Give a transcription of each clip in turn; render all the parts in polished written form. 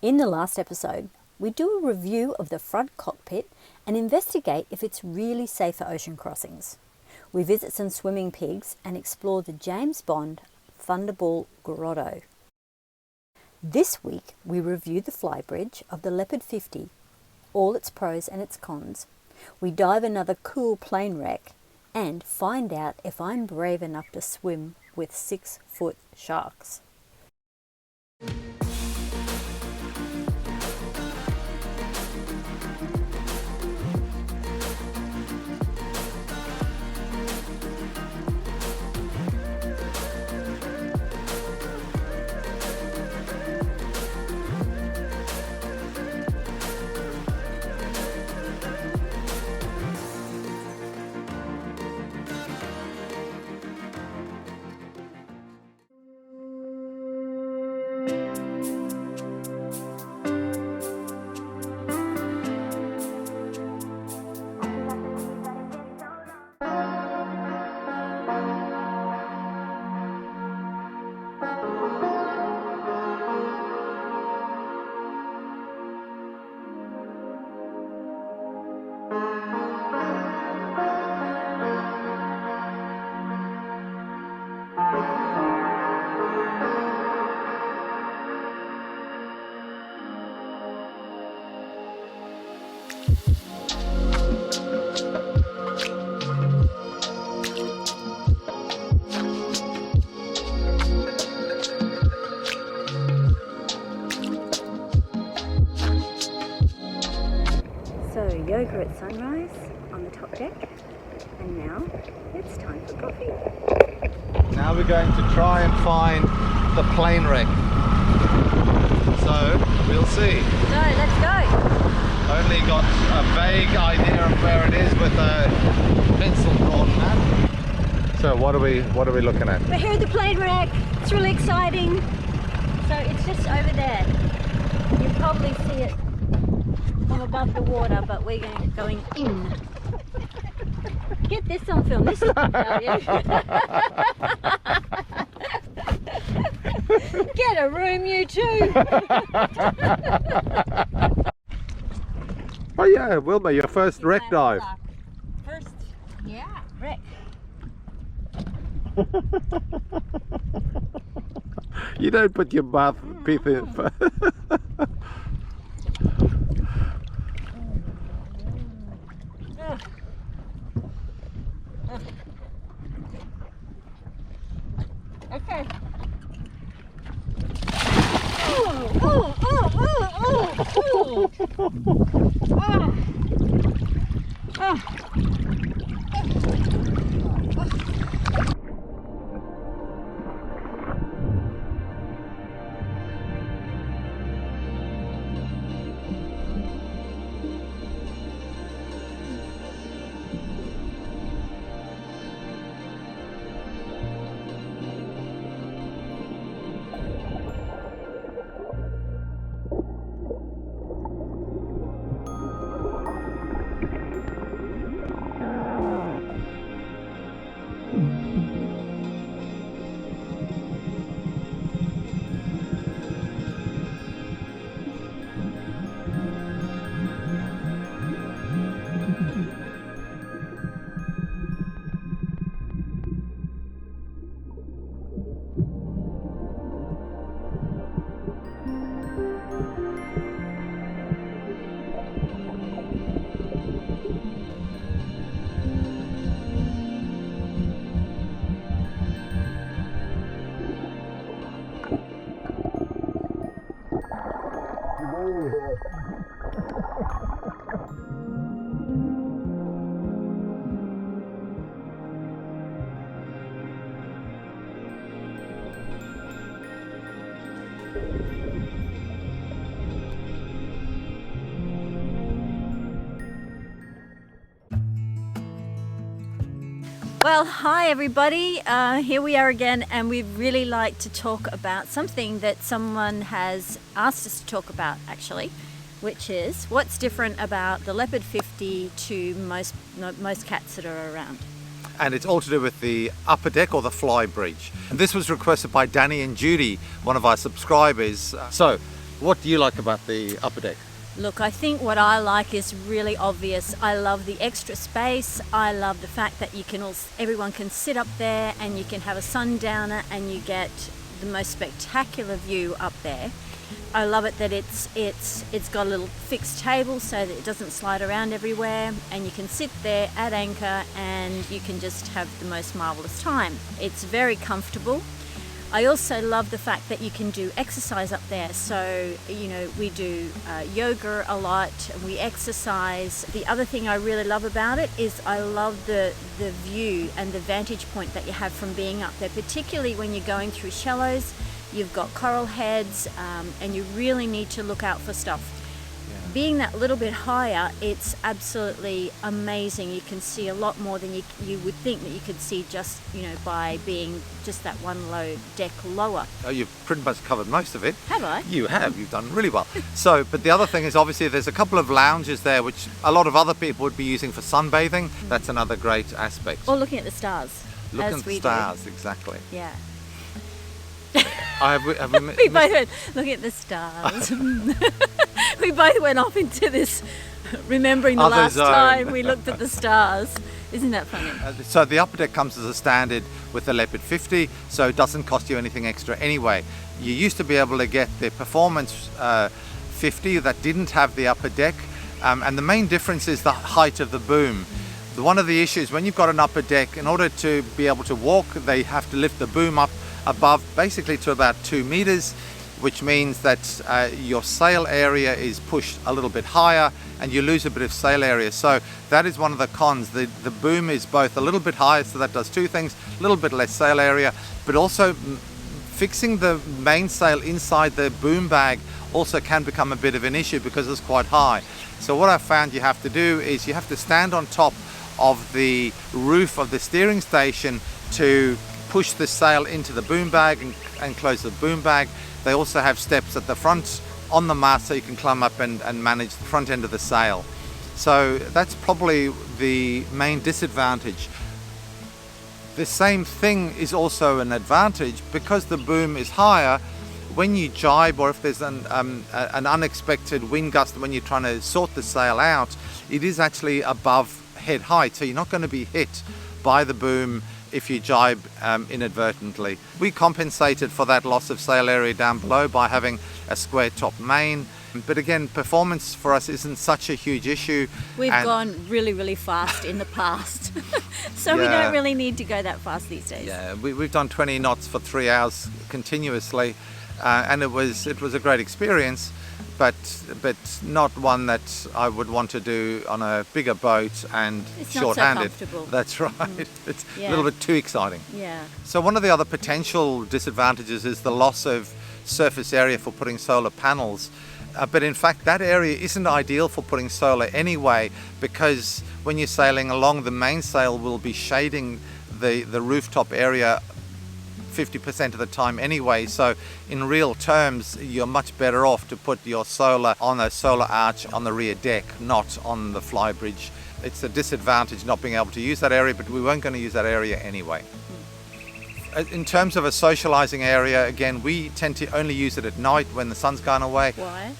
In the last episode, we do a review of the front cockpit and investigate if it's really safe for ocean crossings. We visit some swimming pigs and explore the James Bond Thunderball Grotto. This week, we review the Flybridge of the Leopard 50, all its pros and its cons. We dive another cool plane wreck and find out if I'm brave enough to swim with 6-foot sharks. Yoga at sunrise on the top deck, and now it's time for coffee. Now we're going to try and find the plane wreck. So we'll see. So let's go. Only got a vague idea of where it is with a pencil drawn map. So what are we looking at? We're here at the plane wreck. It's really exciting. So it's just over there. You'll probably see it from above the water, but we're going in. Get this on film. This is failure. Get a room, you two. Oh yeah, Wilma, your first wreck dive. First, yeah, wreck. You don't put your bath teeth in. Okay. Oh. Well, hi everybody, here we are again, and we'd really like to talk about something that someone has asked us to talk about actually, which is what's different about the Leopard 50 to most cats that are around. And it's all to do with the upper deck or the Flybridge. And this was requested by Danny and Judy, one of our subscribers. So What do you like about the upper deck? Look, I think what I like is really obvious. I love the extra space. I love the fact that everyone can sit up there and you can have a sundowner and you get the most spectacular view up there. I love it that it's got a little fixed table so that it doesn't slide around everywhere, and you can sit there at anchor and you can just have the most marvelous time. It's very comfortable. I also love the fact that you can do exercise up there. So, we do yoga a lot, we exercise. The other thing I really love about it is I love the view and the vantage point that you have from being up there, particularly when you're going through shallows. You've got coral heads, and you really need to look out for stuff. Yeah. Being that little bit higher, it's absolutely amazing. You can see a lot more than you would think that you could see just by being just that one low deck lower. Oh, you've pretty much covered most of it. Have I? You have. You've done really well. But the other thing is obviously there's a couple of lounges there which a lot of other people would be using for sunbathing. That's another great aspect. Or looking at the stars. Looking at the stars, exactly. Yeah. We both went looking at the stars. We both went off into this, remembering the last time we looked at the stars. Isn't that funny? So the upper deck comes as a standard with the Leopard 50, so it doesn't cost you anything extra anyway. You used to be able to get the Performance 50 that didn't have the upper deck, and the main difference is the height of the boom. One of the issues when you've got an upper deck, in order to be able to walk, they have to lift the boom up above basically to about 2 meters, which means that your sail area is pushed a little bit higher and you lose a bit of sail area. So that is one of the cons. The boom is both a little bit higher, so that does two things: a little bit less sail area, but also fixing the mainsail inside the boom bag also can become a bit of an issue because it's quite high. So what I found you have to do is you have to stand on top of the roof of the steering station to push the sail into the boom bag and close the boom bag. They also have steps at the front on the mast so you can climb up and manage the front end of the sail. So that's probably the main disadvantage. The same thing is also an advantage because the boom is higher. When you jibe, or if there's an unexpected wind gust when you're trying to sort the sail out, it is actually above head height, so you're not going to be hit by the boom if you jibe inadvertently. We compensated for that loss of sail area down below by having a square top main. But again, performance for us isn't such a huge issue. We've gone really, really fast in the past. So we don't really need to go that fast these days. Yeah, we've done 20 knots for 3 hours continuously, and it was a great experience, but not one that I would want to do on a bigger boat and it's short-handed. Not so comfortable. That's right. It's a little bit too exciting. Yeah. So one of the other potential disadvantages is the loss of surface area for putting solar panels. But in fact, that area isn't ideal for putting solar anyway, because when you're sailing along, the mainsail will be shading the rooftop area 50% of the time anyway. So in real terms, you're much better off to put your solar on a solar arch on the rear deck, not on the Flybridge. It's a disadvantage not being able to use that area, but we weren't going to use that area anyway. In terms of a socializing area, again, we tend to only use it at night when the sun's gone away. Why?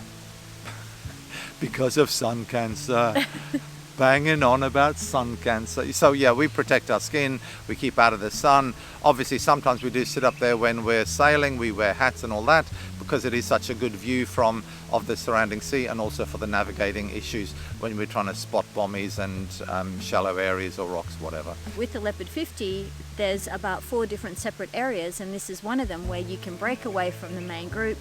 Because of sun cancer. Banging on about sun cancer. So yeah, we protect our skin, we keep out of the sun. Obviously sometimes we do sit up there when we're sailing, we wear hats and all that, because it is such a good view of the surrounding sea, and also for the navigating issues when we're trying to spot bommies and shallow areas or rocks, whatever. With the Leopard 50, there's about 4 different separate areas, and this is one of them where you can break away from the main group.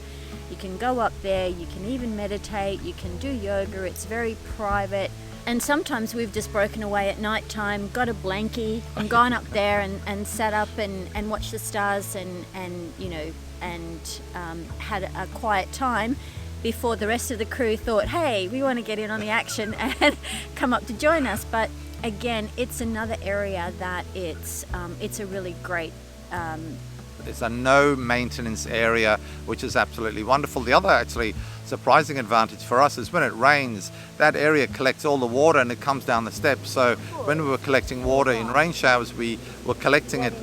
You can go up there, you can even meditate, you can do yoga. It's very private. And sometimes we've just broken away at night time, got a blankie and gone up there and sat up and watched the stars and had a quiet time before the rest of the crew thought, hey, we want to get in on the action and come up to join us. But again, it's another area that it's a really great It's a no maintenance area, which is absolutely wonderful. The other actually surprising advantage for us is when it rains, that area collects all the water and it comes down the steps. So when we were collecting water in rain showers, we were collecting it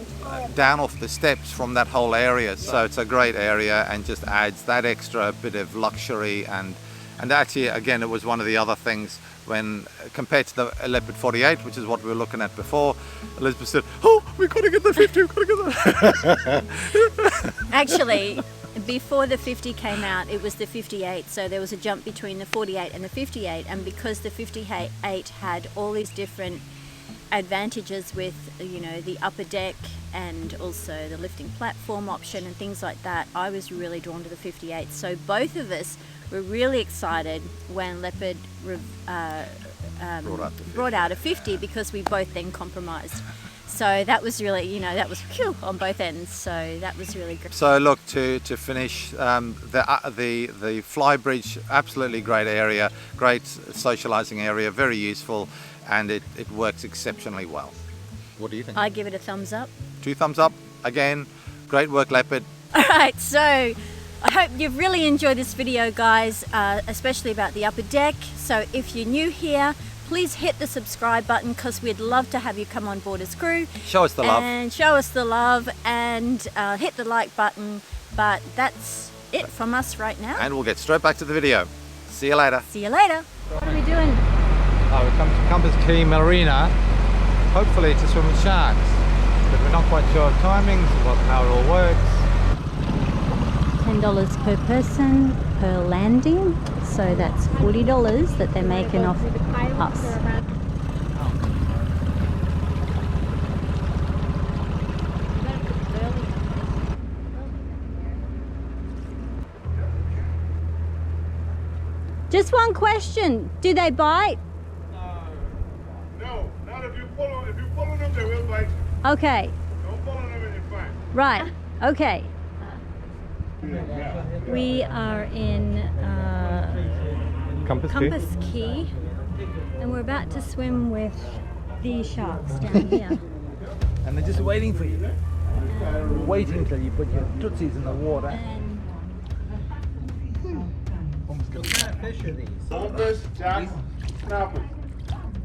down off the steps from that whole area. So it's a great area and just adds that extra bit of luxury. And actually, again, it was one of the other things when compared to the Leopard 48, which is what we were looking at before. Elizabeth said, "Oh, we've got to get the 50, we've got to get the..." Actually, before the 50 came out, it was the 58, so there was a jump between the 48 and the 58, and because the 58 had all these different advantages with, you know, the upper deck and also the lifting platform option and things like that, I was really drawn to the 58. So both of us were really excited when Leopard brought out a 50, because we both then compromised. So that was really, you know, that was phew, on both ends. So that was really great. So look, to finish, the Flybridge, absolutely great area, great socialising area, very useful, and it works exceptionally well. What do you think? I give it a thumbs up. 2 thumbs up. Again, great work, Leopard. All right, so I hope you've really enjoyed this video, guys, especially about the upper deck. So if you're new here, please hit the subscribe button, because we'd love to have you come on board as crew. Show us the love. And show us the love, and hit the like button. But that's it from us right now. And we'll get straight back to the video. See you later. See you later. What are we doing? We've come to Compass Key Marina, hopefully to swim with sharks. But we're not quite sure of timings, how it all works. $10 per person per landing, so that's $40 that they're making off us. Just one question, do they bite? No, not if you pull on. If you pull on them, they will bite you. Okay, Don't pull on them and you're fine. right, okay. Yeah. We are in Compass Key, and we're about to swim with these sharks down here. And they're just waiting for you. Waiting till you put your tootsies in the water. And What kind of fish are these? Bonefish, jack, snappers.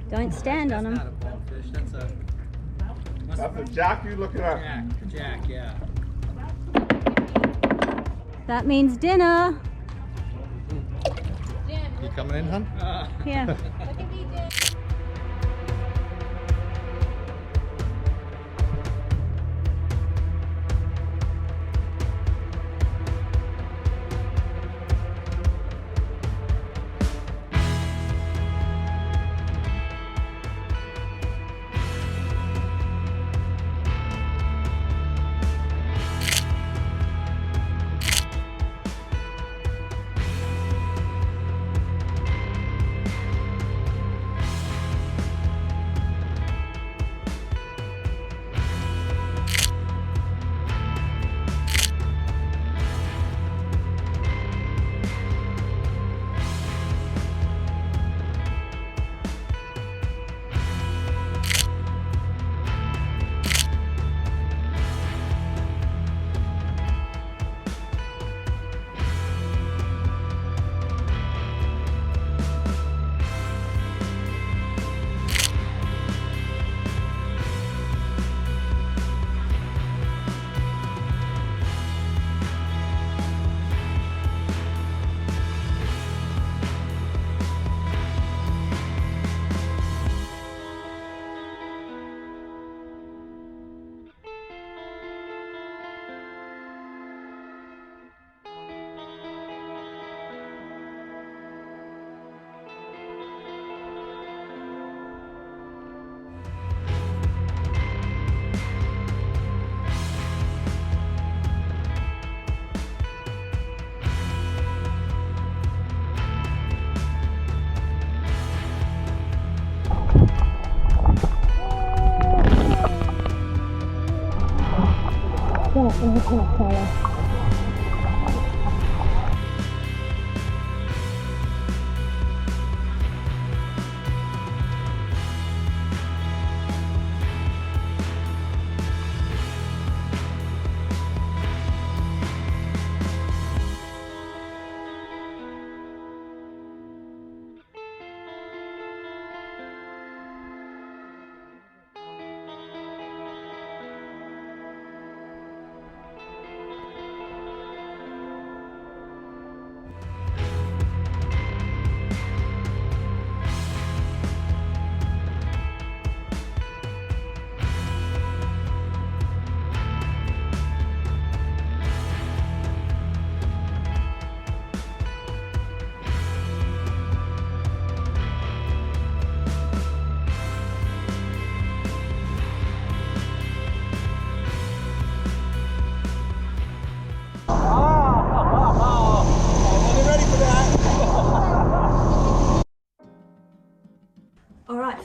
don't stand on Not them. a bonefish, that's a... That's a jack you looking at. Jack, yeah. That means dinner. You coming in, hon? Yeah.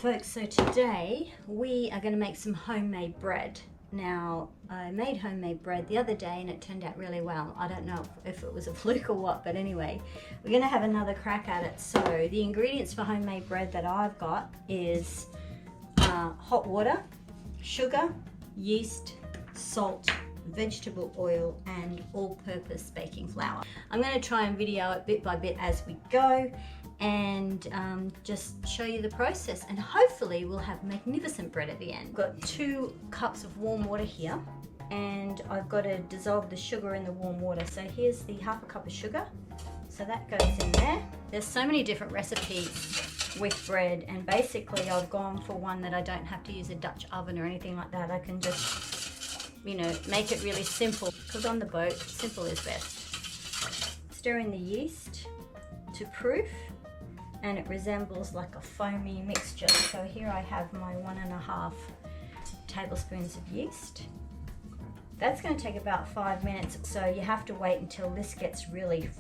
folks, so today we are going to make some homemade bread. Now, I made homemade bread the other day and it turned out really well. I don't know if it was a fluke or what, but anyway, we're going to have another crack at it. So the ingredients for homemade bread that I've got is hot water, sugar, yeast, salt, vegetable oil, and all-purpose baking flour. I'm going to try and video it bit by bit as we go, and just show you the process, and hopefully we'll have magnificent bread at the end. I've got 2 cups of warm water here, and I've got to dissolve the sugar in the warm water. So here's the ½ a cup of sugar, so that goes in there. There's so many different recipes with bread, and basically I've gone for one that I don't have to use a Dutch oven or anything like that. I can just, you know, make it really simple, because on the boat, simple is best. Stir in the yeast to proof, and it resembles like a foamy mixture. So here I have my 1½ tablespoons of yeast. That's going to take about 5 minutes, so you have to wait until this gets really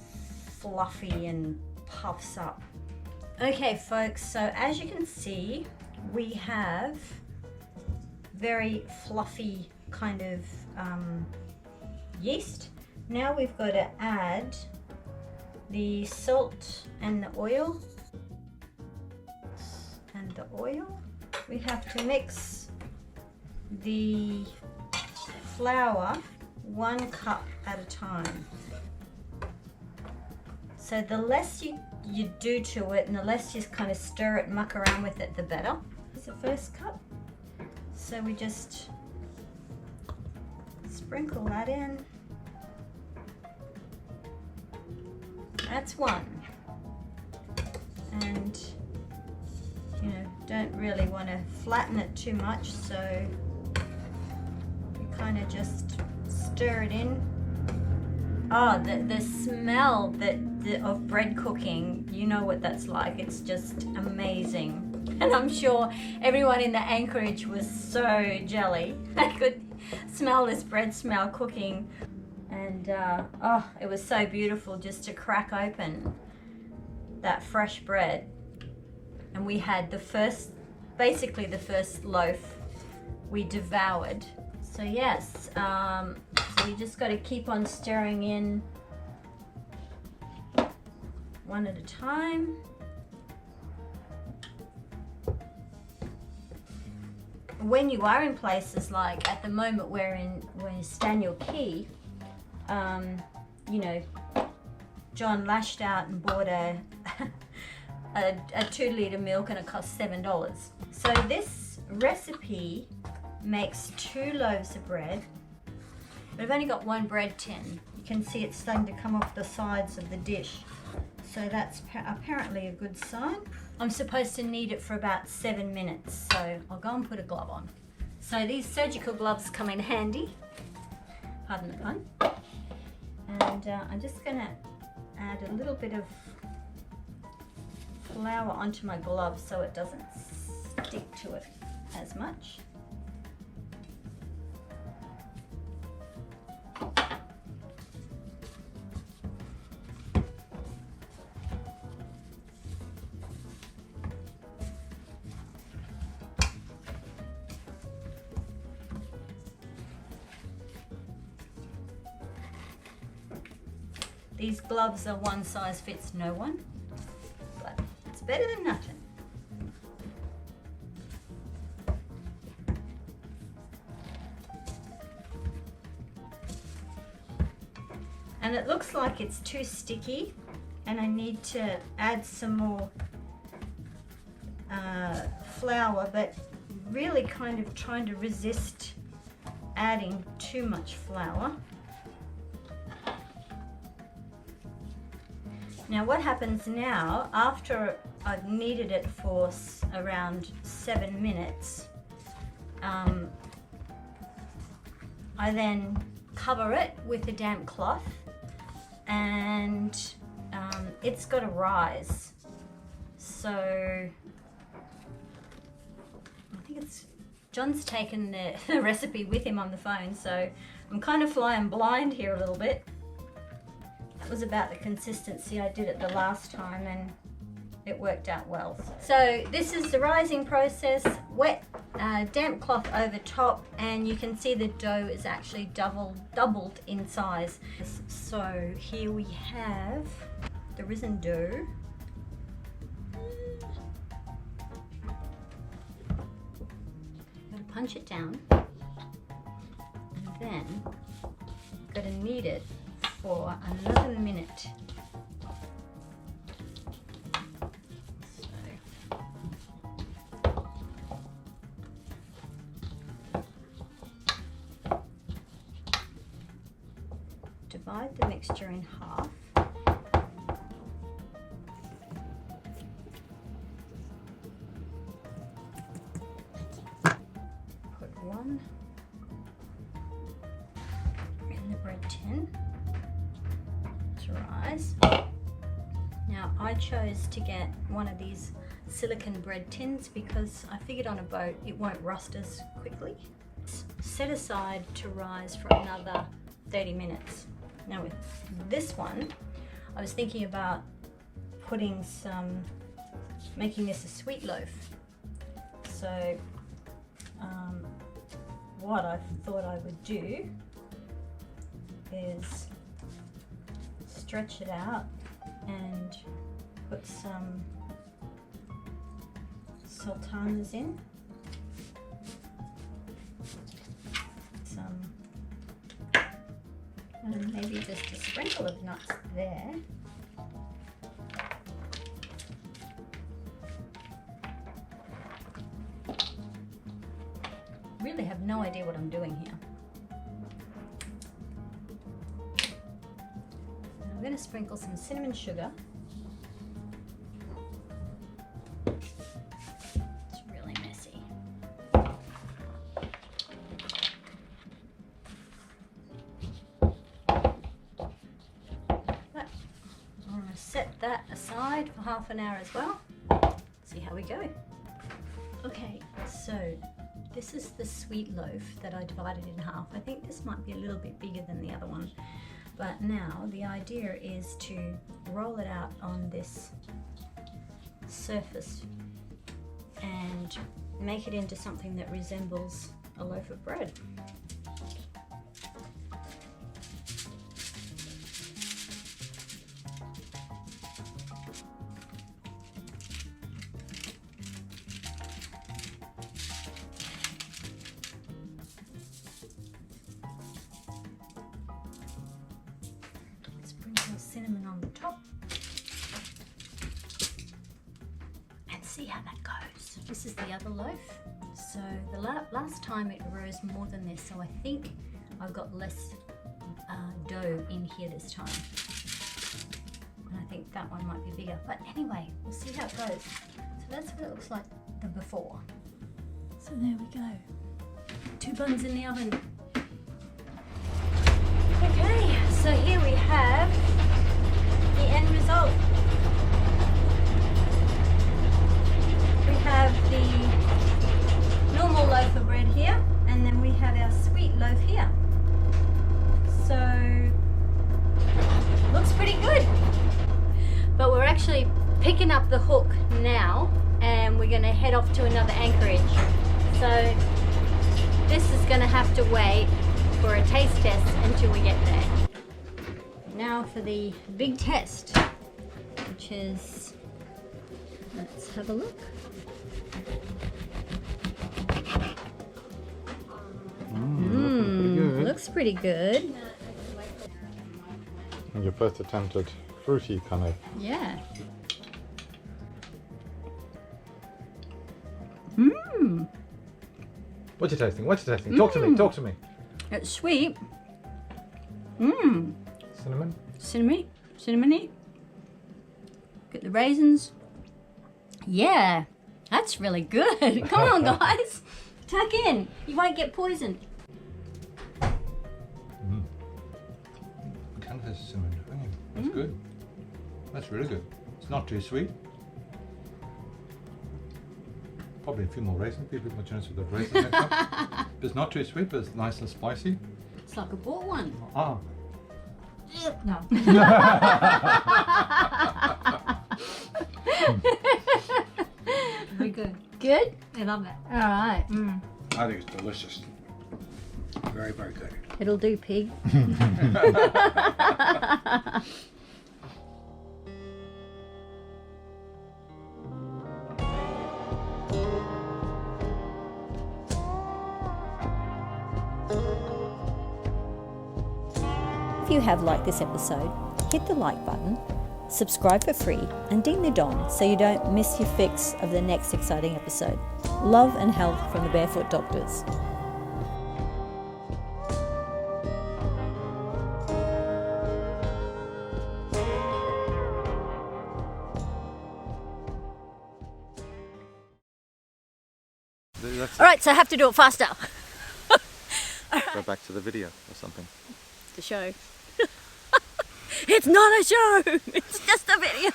fluffy and puffs up. Okay folks, so as you can see, we have very fluffy kind of yeast. Now we've got to add the salt and the oil. We have to mix the flour 1 cup at a time. So the less you do to it and the less you kind of stir it and muck around with it, the better. Here's the first cup. So we just sprinkle that in. That's 1. And you know, don't really want to flatten it too much, so you kind of just stir it in. Oh, the smell of bread cooking, you know what that's like. It's just amazing. And I'm sure everyone in the anchorage was so jelly. I could smell this bread smell cooking. And oh, it was so beautiful just to crack open that fresh bread. And we had basically the first loaf we devoured. So yes, so you just got to keep on stirring in one at a time. When you are in places like at the moment we're Staniel Key, you know, John lashed out and bought a 2-litre milk, and it costs $7. So this recipe makes 2 loaves of bread, but I've only got 1 bread tin. You can see it's starting to come off the sides of the dish. So that's apparently a good sign. I'm supposed to knead it for about 7 minutes, so I'll go and put a glove on. So these surgical gloves come in handy, pardon the pun. And I'm just gonna add a little bit of flour onto my glove so it doesn't stick to it as much. These gloves are one size fits no one, but it's better than nothing. And it looks like it's too sticky, and I need to add some more flour, but really kind of trying to resist adding too much flour. Now what happens now, after I've kneaded it for around 7 minutes, I then cover it with a damp cloth, and it's got to rise. So I think John's taken the recipe with him on the phone, so I'm kind of flying blind here a little bit. That was about the consistency I did it the last time, and it worked out well. So this is the rising process, wet damp cloth over top, and you can see the dough is actually doubled in size. So here we have the risen dough. Gotta punch it down, and then gotta knead it for another minute. Divide the mixture in half. Put one in the bread tin to rise. Now I chose to get one of these silicone bread tins because I figured on a boat it won't rust as quickly. Set aside to rise for another 30 minutes. Now with this one, I was thinking about making this a sweet loaf. So what I thought I would do is stretch it out and put some sultanas in, and maybe just a sprinkle of nuts there. Really have no idea what I'm doing here. And I'm going to sprinkle some cinnamon sugar. It's really messy. I'm going to set that aside for half an hour as well. See how we go. Okay, so this is the sweet loaf that I divided in half. I think this might be a little bit bigger than the other one. But now the idea is to roll it out on this surface and make it into something that resembles a loaf of bread. Sprinkle cinnamon on the top and see how that goes. This is the other loaf. So the last time it rose more than this, so I think I've got less dough in here this time. And I think that one might be bigger. But anyway, we'll see how it goes. So that's what it looks like the before. So there we go. 2 buns in the oven. Okay, so here we have the end result. We have the normal loaf of bread here, and then we have our sweet loaf here. So, looks pretty good. But we're actually picking up the hook now, and we're going to head off to another anchorage. So, this is going to have to wait for a taste test until we get there. Now for the big test, which is, let's have a look. Looks pretty good. And your first attempt at fruity kind of. Yeah. What you tasting? What you tasting? Talk to me. Talk to me. It's sweet. Cinnamon. Cinnamony. Get the raisins. Yeah, that's really good. Come on, guys. Tuck in. You won't get poisoned. Kind of has cinnamon. That's good. That's really good. It's not too sweet. Probably a few more raisins. Be a bit more generous with the raisins next time. It's not too sweet, but it's nice and spicy. It's like I bought one. Ah. No. Good? I love it. All right. I think it's delicious. Very, very good. It'll do, pig. If you have liked this episode, hit the like button, subscribe for free, and ding the dong so you don't miss your fix of the next exciting episode. Love and health from the Barefoot Doctors. All right, so I have to do it faster. Go back to the video or something. The show. It's not a show. It's just a video.